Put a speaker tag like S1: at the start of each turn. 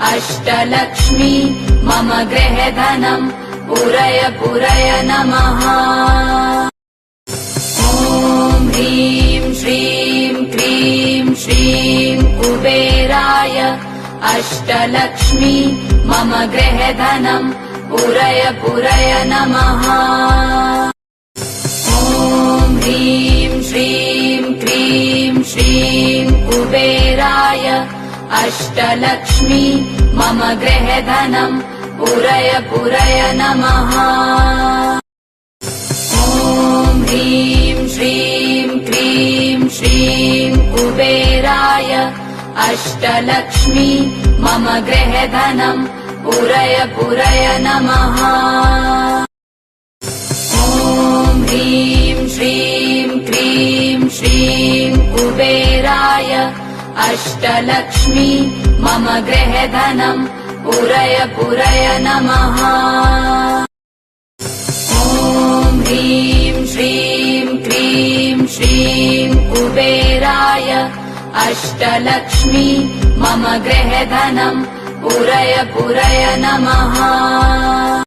S1: अष्टलक्ष्मी मम गृहधनम् पुरय पुरय नमः। ॐ ह्रीं श्रीं क्रीं श्रीं कुबेराय अष्टलक्ष्मी मम गृहधनम् पुरय पुरय नमः। ॐ ह्रीं श्रीं क्रीं श्रीं कुबेराय अष्टलक्ष्मी मम गृहधनम् पुरय पुरय नमः। ॐ ह्रीं श्रीं क्रीं श्रीं कुबेराय अष्टलक्ष्मी मम गृहधनम् पुरय पुरय नमः। ॐ ह्रीं श्रीं क्रीं श्रीं कुबेराय अष्टलक्ष्मी मम गृहधनम् पुरय पुरय नमः। ॐ ह्रीं श्रीं क्रीं श्रीं कुबेराय अष्टलक्ष्मी मम गृहधनम् पुरय पुरय नमः।